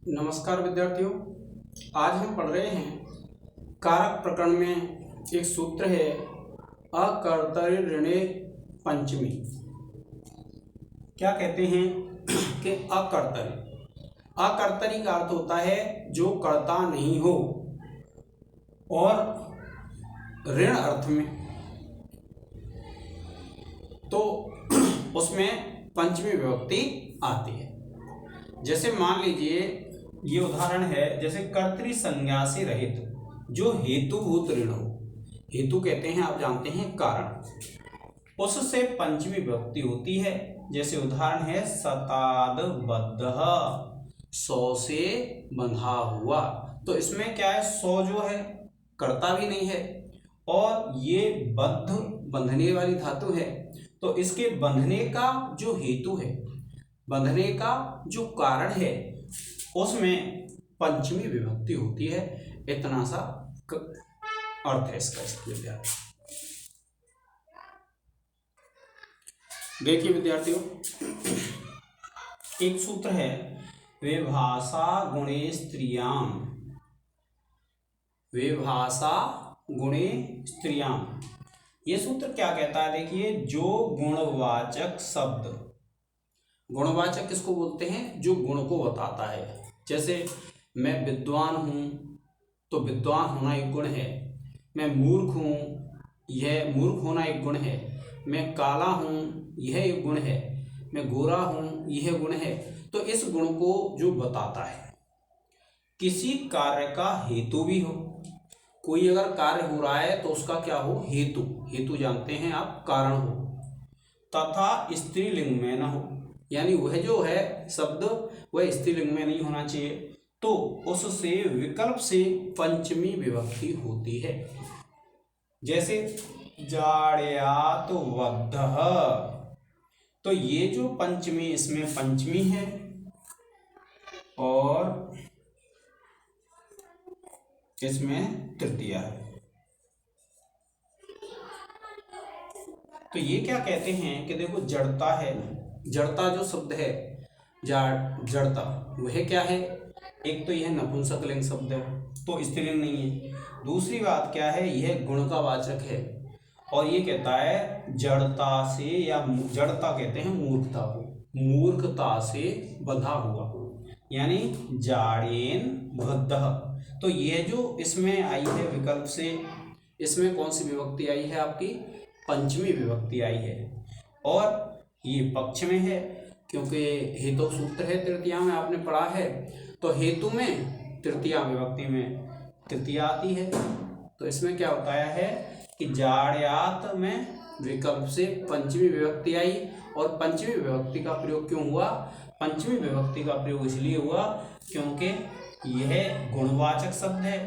नमस्कार विद्यार्थियों। आज हम पढ़ रहे हैं कारक प्रकरण में एक सूत्र है अकर्तरि ऋणे पंचमी। क्या कहते हैं कि अकर्तरि का अर्थ होता है जो कर्ता नहीं हो और ऋण अर्थ में तो उसमें पंचमी विभक्ति आती है। जैसे मान लीजिए ये उदाहरण है, जैसे कर्तृ संज्ञा से रहित जो हेतुभूत ऋण हो। हेतु कहते हैं, आप जानते हैं, कारण, उससे पंचमी विभक्ति होती है। जैसे उदाहरण है सताद बद्धः, सौ से बंधा हुआ। तो इसमें क्या है, सौ जो है कर्ता भी नहीं है और ये बद्ध बंधने वाली धातु है, तो इसके बंधने का जो हेतु है, बंधने का जो कारण है, उसमें पंचमी विभक्ति होती है। इतना सा अर्थ है इसका। इसके विद्यार्थी देखिए विद्यार्थियों, एक सूत्र है विभाषा गुणे स्त्रियाम। विभाषा गुणे स्त्रियाम, ये सूत्र क्या कहता है? देखिए, जो गुणवाचक शब्द, गुणवाचक किसको बोलते हैं? जो गुण को बताता है। जैसे मैं विद्वान हूँ तो विद्वान होना एक गुण है। मैं मूर्ख हूँ, यह मूर्ख होना एक गुण है। मैं काला हूँ, यह एक गुण है। मैं गोरा हूँ, यह गुण है। तो इस गुण को जो बताता है, किसी कार्य का हेतु भी हो। कोई अगर कार्य हो रहा है तो उसका क्या हो? हेतु। हेतु जानते हैं आप, कारण हो। तथा स्त्रीलिंग में न हो, यानी वह जो है शब्द वह स्त्रीलिंग में नहीं होना चाहिए, तो उससे विकल्प से पंचमी विभक्ति होती है। जैसे जाड्यात् बद्धः, तो ये जो पंचमी, इसमें पंचमी है और इसमें तृतीया है। तो ये क्या कहते हैं कि देखो, जड़ता है। जड़ता जो शब्द है, जड़ता, वह क्या है? एक तो यह नपुंसकलिंग शब्द है, तो स्त्रीलिंग नहीं है। दूसरी बात क्या है, यह गुण का वाचक है और ये कहता है जड़ता से, या जड़ता कहते हैं मूर्खता को, मूर्खता से बंधा हुआ, यानी जाड़ेन बद्धः। तो ये जो इसमें आई है विकल्प से, इसमें कौन सी विभक्ति आई है? आपकी पंचमी विभक्ति आई है। और ये पक्ष में है, क्योंकि हेतु सूत्र है, तृतीया में आपने पढ़ा है, तो हेतु में तृतीया विभक्ति में तृतीया आती है। तो इसमें क्या बताया है कि जाड्यात् में विकल्प से पंचमी विभक्ति आई। और पंचमी विभक्ति का प्रयोग क्यों हुआ? पंचमी विभक्ति का प्रयोग इसलिए हुआ क्योंकि यह गुणवाचक शब्द है।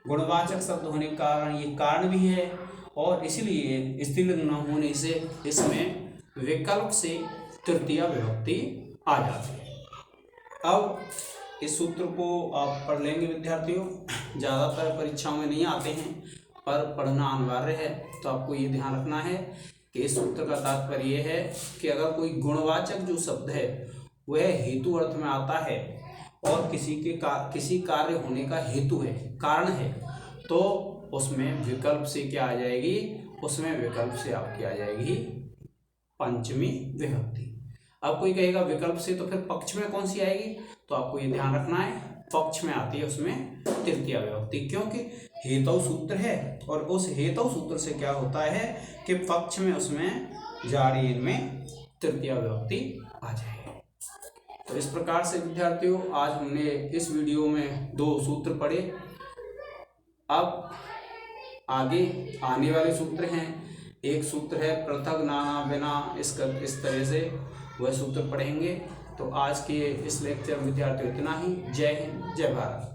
गुणवाचक शब्द होने के कारण ये कारण भी है, और इसलिए स्त्रीलिंग न होने से इसमें विकल्प से तृतीया विभक्ति आ जाती है। अब इस सूत्र को आप पढ़ लेंगे विद्यार्थियों। ज़्यादातर परीक्षाओं में नहीं आते हैं, पर पढ़ना अनिवार्य है। तो आपको ये ध्यान रखना है कि इस सूत्र का तात्पर्य ये है कि अगर कोई गुणवाचक जो शब्द है वह हेतु अर्थ में आता है और किसी कार्य होने का हेतु है, कारण है, तो उसमें विकल्प से क्या आ जाएगी? उसमें विकल्प से आपकी आ जाएगी पंचमी विभक्ति। अब कोई कहेगा विकल्प से, तो फिर पक्ष में कौन सी आएगी? तो आपको ये ध्यान रखना है, पक्ष में आती है उसमें तृतीया विभक्ति, क्योंकि हेतु सूत्र है। और उस हेतु सूत्र से क्या होता है कि पक्ष में उसमें जाड़ेन में तृतीया विभक्ति आ जाएगी। तो इस प्रकार से विद्यार्थियों, आज हमने इस वीडियो में 2 सूत्र पढ़े। अब आगे आने वाले सूत्र हैं। एक सूत्र है पृथक नाना बिना, इस तरह से वह सूत्र पढ़ेंगे। तो आज के इस लेक्चर में विद्यार्थियों इतना ही। जय हिंद, जय भारत।